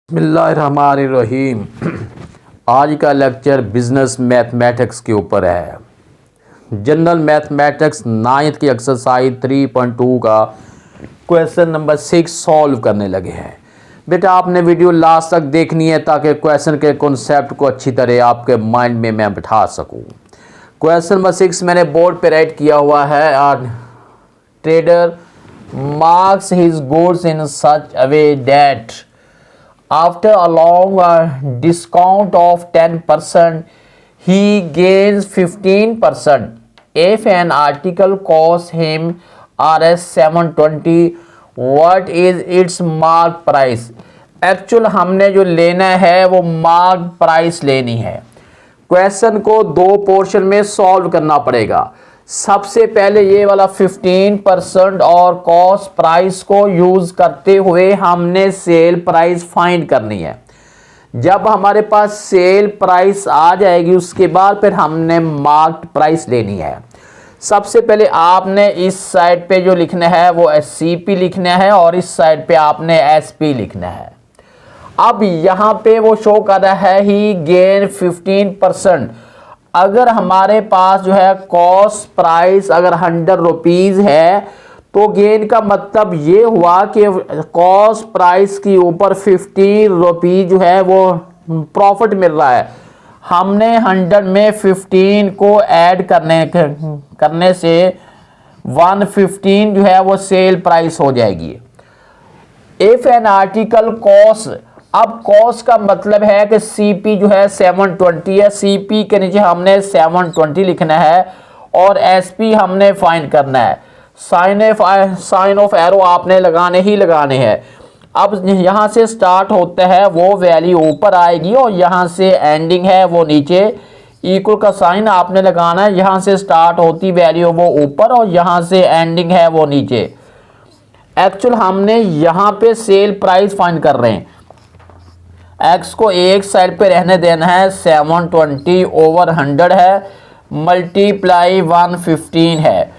बिस्मिल्लाहिर्रहमानिर्रहीम। आज का लेक्चर बिजनेस मैथमेटिक्स के ऊपर है। जनरल मैथमेटिक्स 9th की एक्सरसाइज 3.2 का क्वेश्चन नंबर 6 सॉल्व करने लगे हैं। बेटा आपने वीडियो लास्ट तक देखनी है ताकि क्वेश्चन के कॉन्सेप्ट को अच्छी तरह आपके माइंड में मैं बिठा सकूं। क्वेश्चन नंबर 6 मैंने बोर्ड पे राइट किया हुआ है। Trader marks his goods in such a way that after allowing a discount of 10%, he gains 15%. If an article costs him Rs 720, what is its mark price? Actual हमने जो लेना है वो मार्क प्राइस लेनी है। क्वेश्चन को दो portion में सॉल्व करना पड़ेगा। सबसे पहले ये वाला 15% और कॉस्ट प्राइस को यूज करते हुए हमने सेल प्राइस फाइंड करनी है। जब हमारे पास सेल प्राइस आ जाएगी उसके बाद फिर हमने मार्क्ड प्राइस लेनी है। सबसे पहले आपने इस साइड पे जो लिखना है वो सीपी लिखना है और इस साइड पे आपने एसपी लिखना है। अब यहाँ पे वो शो कर रहा है ही गेन 15%। अगर हमारे पास जो है कॉस्ट प्राइस अगर 100 रुपीज़ है तो गेन का मतलब ये हुआ कि कॉस्ट प्राइस के ऊपर 15 रुपीज़ जो है वो प्रॉफिट मिल रहा है। हमने 100 में 15 को ऐड करने से 115 जो है वो सेल प्राइस हो जाएगी। इफ एन आर्टिकल कॉस्ट, अब कॉस्ट का मतलब है कि सीपी जो है 720 है। सीपी के नीचे हमने 720 लिखना है और एसपी हमने फाइंड करना है। साइन ऑफ एरो आपने लगाने हैं। अब यहाँ से स्टार्ट होता है वो वैल्यू ऊपर आएगी और यहाँ से एंडिंग है वो नीचे। इक्वल का साइन आपने लगाना है। यहाँ से स्टार्ट होती वैल्यू वो ऊपर और यहाँ से एंडिंग है वो नीचे। एक्चुअल हमने यहाँ पे सेल प्राइस फाइंड कर रहे हैं। एक्स को एक साइड पे रहने देना है। 720 ओवर 100 है, मल्टीप्लाई 115 है।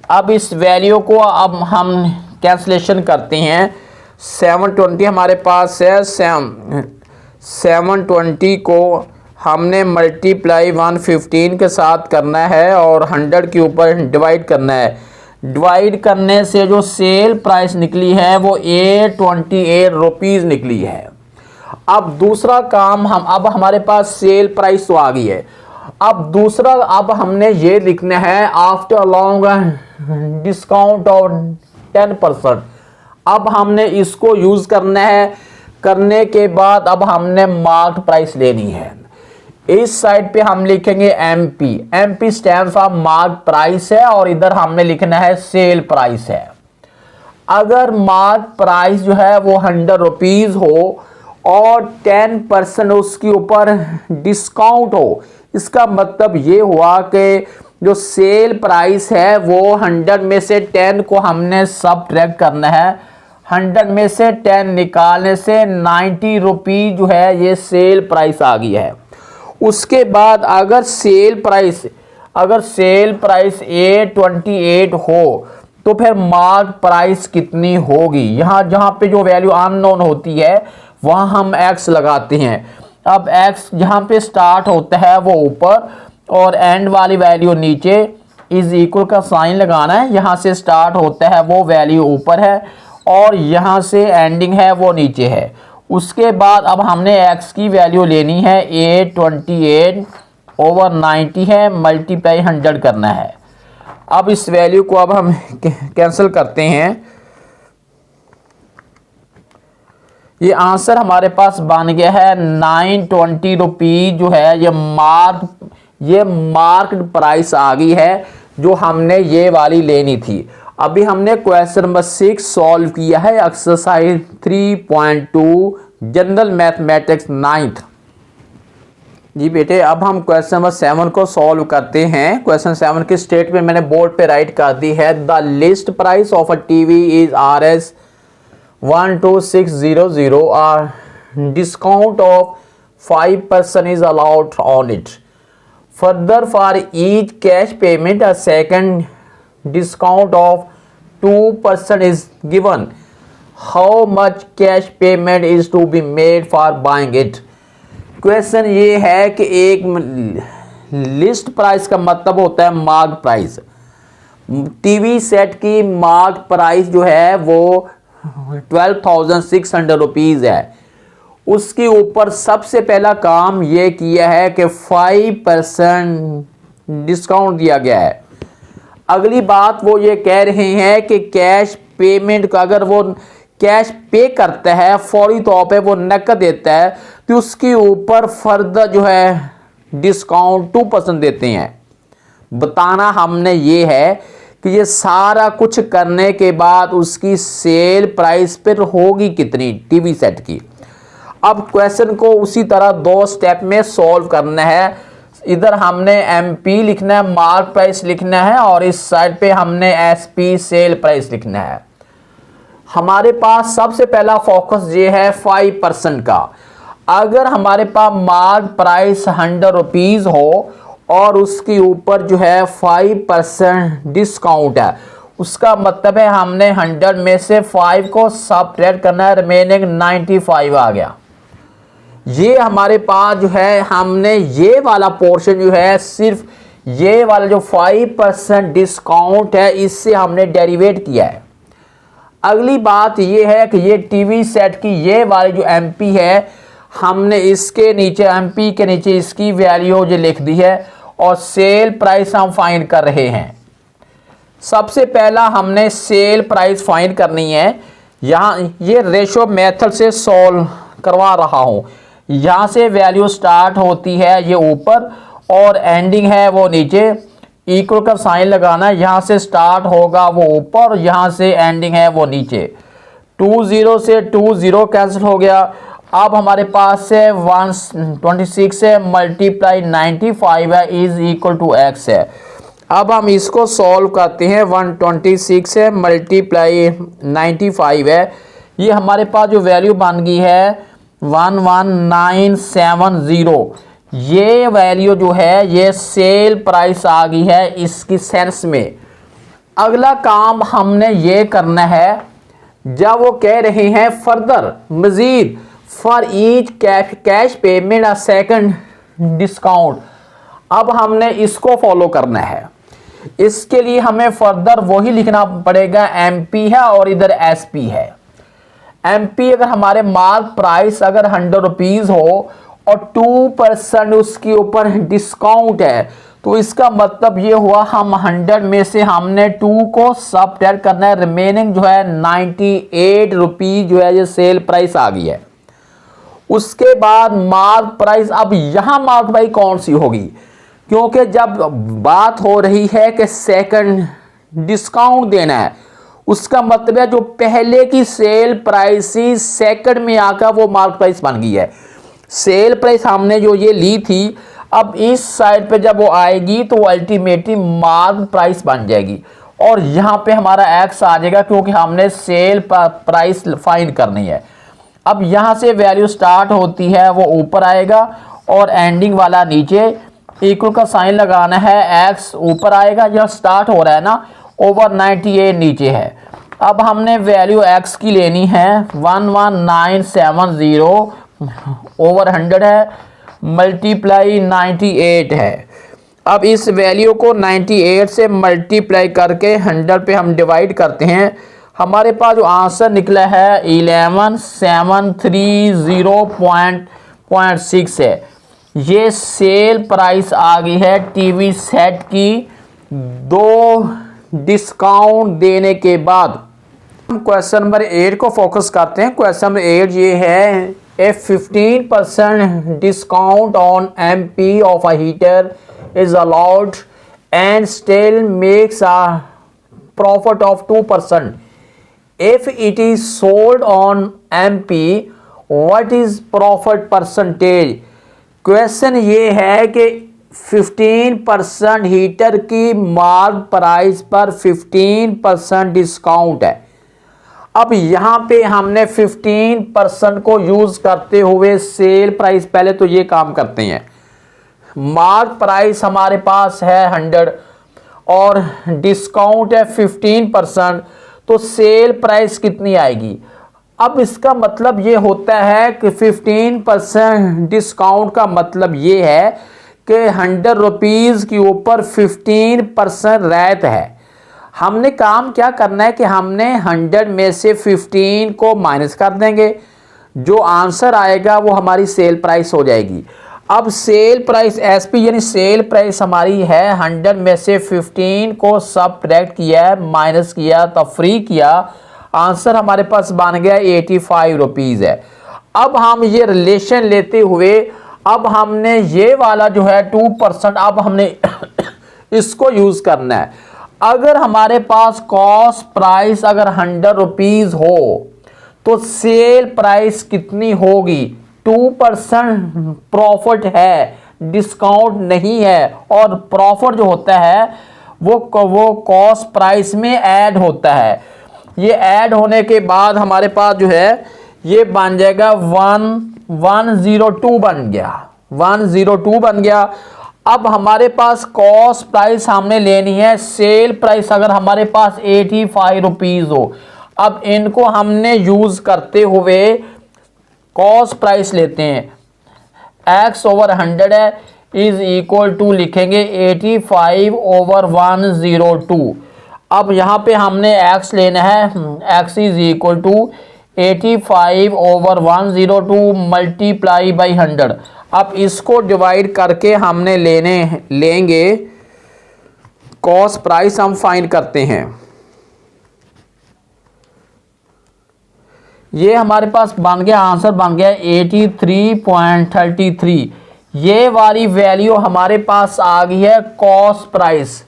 अब इस वैल्यू को अब हम कैंसलेशन करते हैं। 720 हमारे पास है। 720 को हमने मल्टीप्लाई 115 के साथ करना है और 100 के ऊपर डिवाइड करना है। डिवाइड करने से जो सेल प्राइस निकली है वो 828 रुपीज़ निकली है। अब दूसरा काम अब हमारे पास सेल प्राइस तो आ गई है। अब हमने ये लिखना है आफ्टर अलाउंग डिस्काउंट और 10%। अब हमने इसको यूज करना है। करने के बाद अब हमने मार्क्ड प्राइस लेनी है। इस साइड पे हम लिखेंगे MP. MP stand for marked price है और इधर हमने लिखना है सेल प्राइस है। अगर मार्क्ड प्राइस जो है वो 100 रुपीज हो और 10% उसके ऊपर डिस्काउंट हो, इसका मतलब ये हुआ कि जो सेल प्राइस है वो 100 में से 10 को हमने सबट्रैक्ट करना है। 100 में से 10 निकालने से 90 रुपीज़ जो है ये सेल प्राइस आ गई है। उसके बाद अगर सेल प्राइस 828 हो तो फिर मार्क प्राइस कितनी होगी। यहाँ जहाँ पे जो वैल्यू अननोन होती है वहाँ हम x लगाते हैं। अब x जहाँ पे स्टार्ट होता है वो ऊपर और एंड वाली वैल्यू नीचे। इज इक्वल का साइन लगाना है। यहाँ से स्टार्ट होता है वो वैल्यू ऊपर है और यहाँ से एंडिंग है वो नीचे है। उसके बाद अब हमने x की वैल्यू लेनी है। 828 ओवर 90 है, मल्टीप्लाई 100 करना है। अब इस वैल्यू को अब हम कैंसिल करते हैं। ये आंसर हमारे पास बन गया है 920 रुपीज़ जो है ये मार्क्ड प्राइस आ गई है जो हमने ये वाली लेनी थी। अभी हमने क्वेश्चन नंबर 6 सॉल्व किया है, एक्सरसाइज 3.2 जनरल मैथमेटिक्स 9th। जी बेटे अब हम क्वेश्चन नंबर 7 को सॉल्व करते हैं। क्वेश्चन 7 की स्टेटमेंट मैंने बोर्ड पे राइट कर दी है। The list price of a TV is Rs 12600 or discount of 5% is allowed on it. Further, for each cash payment a second discount of 2% is given. How much cash payment is to be made for buying it. Question ये है कि एक list price का मतलब होता है mark price. TV set की mark price जो है वो 12,600 रुपीज़ है। उसके ऊपर सबसे पहला काम ये किया है कि 5% डिस्काउंट दिया गया है। अगली बात वो ये कह रहे हैं कि कैश पेमेंट का अगर वो कैश पे करता है, फौरी तौर पे वो नकद देता है, तो उसके ऊपर फर्दर जो है डिस्काउंट 2% देते हैं। बताना हमने ये है कि ये सारा कुछ करने के बाद उसकी सेल प्राइस पर होगी कितनी टीवी सेट की। अब क्वेश्चन को उसी तरह 2 स्टेप में सॉल्व करना है। इधर हमने एमपी लिखना है, मार्क प्राइस लिखना है, और इस साइड पे हमने एसपी सेल प्राइस लिखना है। हमारे पास सबसे पहला फोकस ये है 5% का। अगर हमारे पास मार्क प्राइस 100 रुपीज़ हो और उसके ऊपर जो है 5% डिस्काउंट है, उसका मतलब है हमने 100 में से 5 को सबट्रैक्ट करना है, रिमेनिंग 95 आ गया। ये हमारे पास जो है हमने ये वाला पोर्शन जो है सिर्फ ये वाला जो 5% डिस्काउंट है इससे हमने डेरिवेट किया है। अगली बात ये है कि ये टीवी सेट की ये वाली जो एमपी है, हमने इसके नीचे एमपी के नीचे इसकी वैल्यू जो लिख दी है और सेल प्राइस हम फाइंड कर रहे हैं। सबसे पहला हमने सेल प्राइस फाइंड करनी है। यहाँ ये रेशो मेथड से सॉल्व करवा रहा हूँ। यहाँ से वैल्यू स्टार्ट होती है ये ऊपर और एंडिंग है वो नीचे। इक्वल का साइन लगाना, यहाँ से स्टार्ट होगा वो ऊपर, यहाँ से एंडिंग है वो नीचे। 20 से 20 कैंसिल हो गया। अब हमारे पास से 126 से मल्टीप्लाई 95 है इज इक्वल टू एक्स है। अब हम इसको सॉल्व करते हैं। 126 से मल्टीप्लाई 95 है, ये हमारे पास जो वैल्यू बन गई है 11970। ये वैल्यू जो है ये सेल प्राइस आ गई है इसकी सेंस में। अगला काम हमने ये करना है, जब वो कह रहे हैं फर्दर मजीद for each cash payment a second discount, अब हमने इसको फॉलो करना है। इसके लिए हमें फर्दर वही लिखना पड़ेगा, एमपी है और इधर एसपी है। एमपी अगर हमारे मार्क प्राइस अगर 100 रुपीज़ हो और 2% उसके ऊपर डिस्काउंट है, तो इसका मतलब ये हुआ हम 100 में से हमने 2 को सबट्रैक्ट करना है, रिमेनिंग जो है 98 रुपीज़ जो है ये सेल प्राइस आ गई है। उसके बाद मार्क प्राइस, अब यहाँ मार्क प्राइस कौन सी होगी, क्योंकि जब बात हो रही है कि सेकंड डिस्काउंट देना है, उसका मतलब है जो पहले की सेल प्राइस ही सेकंड में आकर वो मार्क प्राइस बन गई है। सेल प्राइस हमने जो ये ली थी, अब इस साइड पे जब वो आएगी तो अल्टीमेटली मार्क प्राइस बन जाएगी और यहाँ पे हमारा एक्स आ जाएगा, क्योंकि हमने सेल प्राइस फाइंड करनी है। अब यहाँ से वैल्यू स्टार्ट होती है वो ऊपर आएगा और एंडिंग वाला नीचे। इक्वल का साइन लगाना है, एक्स ऊपर आएगा, यह स्टार्ट हो रहा है ना, ओवर 98 नीचे है। अब हमने वैल्यू एक्स की लेनी है 11970 ओवर 100 है, मल्टीप्लाई 98 है। अब इस वैल्यू को 98 से मल्टीप्लाई करके 100 पे हम डिवाइड करते हैं। हमारे पास जो आंसर निकला है 11730.6 है। ये सेल प्राइस आ गई है टीवी सेट की 2 डिस्काउंट देने के बाद। हम क्वेश्चन नंबर 8 को फोकस करते हैं। क्वेश्चन नंबर 8 ये है, ए 15% discount on MP of a heater is allowed and still makes a profit of 2%. If it is sold on MP, what is profit percentage? Question ये है कि 15% हीटर की mark price पर 15% discount है। अब यहाँ पे हमने 15% को यूज करते हुए सेल प्राइस, पहले तो ये काम करते हैं। मार्क प्राइस हमारे पास है 100 और डिस्काउंट है 15%, तो सेल प्राइस कितनी आएगी। अब इसका मतलब ये होता है कि 15% डिस्काउंट का मतलब ये है कि 100 रुपीज़ के ऊपर 15% रियायत है। हमने काम क्या करना है कि हमने 100 में से 15 को माइनस कर देंगे, जो आंसर आएगा वो हमारी सेल प्राइस हो जाएगी। अब सेल प्राइस एसपी यानी सेल प्राइस हमारी है 100 में से 15 को सबट्रैक्ट किया है, माइनस किया, तफरी किया, आंसर हमारे पास बन गया 85 रुपीज़ है। अब हम ये रिलेशन लेते हुए अब हमने ये वाला जो है 2% अब हमने इसको यूज़ करना है। अगर हमारे पास कॉस्ट प्राइस अगर 100 रुपीज़ हो तो सेल प्राइस कितनी होगी? 2% प्रॉफिट है, डिस्काउंट नहीं है, और प्रॉफिट जो होता है वो कॉस्ट प्राइस में ऐड होता है। ये ऐड होने के बाद हमारे पास जो है ये बन जाएगा 102 बन गया, 102 बन गया। अब हमारे पास कॉस्ट प्राइस हमने लेनी है, सेल प्राइस अगर हमारे पास 85 रुपीज़ हो। अब इनको हमने यूज़ करते हुए कॉस्ट प्राइस लेते हैं, x ओवर 100 है इज इक्वल टू लिखेंगे 85 ओवर 102। अब यहाँ पे हमने x लेना है, x is equal to 85 over 102 multiply by 100। अब इसको डिवाइड करके हमने लेंगे कॉस्ट प्राइस हम फाइंड करते हैं। ये हमारे पास बन गया, आंसर बन गया 83.33। ये वाली वैल्यू हमारे पास आ गई है कॉस्ट प्राइस।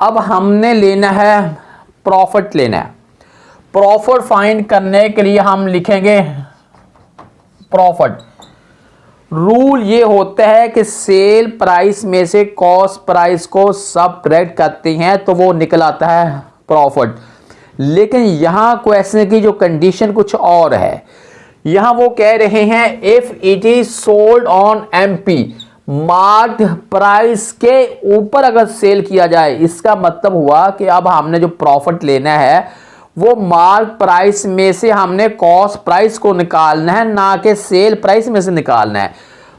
अब हमने लेना है प्रॉफिट लेना है। प्रॉफिट फाइंड करने के लिए हम लिखेंगे प्रॉफिट। रूल ये होता है कि सेल प्राइस में से कॉस्ट प्राइस को सबट्रैक्ट करते हैं तो वो निकल आता है प्रॉफिट। लेकिन यहाँ क्वेश्चन की जो कंडीशन कुछ और है। यहाँ वो कह रहे हैं if it is sold on MP, marked price के ऊपर अगर सेल किया जाए, इसका मतलब हुआ कि अब हमने जो प्रॉफिट लेना है वो मार्क प्राइस में से हमने कॉस्ट प्राइस को निकालना है, ना कि सेल प्राइस में से निकालना है।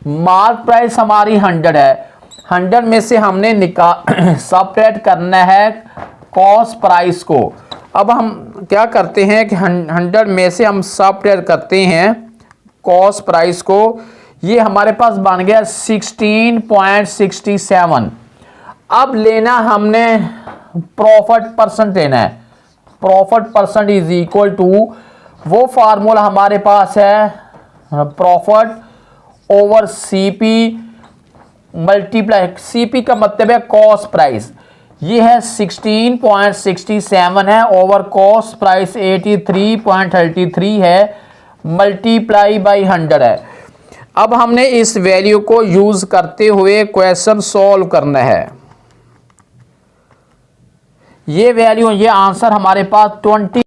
मार्क प्राइस हमारी 100 है, 100 में से हमने सबट्रैक्ट करना है कॉस्ट प्राइस को। अब हम क्या करते हैं कि 100 में से हम सबट्रैक्ट करते हैं कॉस्ट प्राइस को। ये हमारे पास बन गया 16.67। अब लेना हमने प्रॉफिट परसेंट लेना है। Profit percent is equal to, वो फार्मूला हमारे पास है profit over CP multiply, CP का मतलब है कॉस्ट प्राइस। ये है 16.67 है ओवर कॉस्ट प्राइस 83.33 है मल्टीप्लाई बाई 100 है। अब हमने इस वैल्यू को यूज करते हुए क्वेश्चन सॉल्व करना है। ये वैल्यू, ये आंसर हमारे पास 20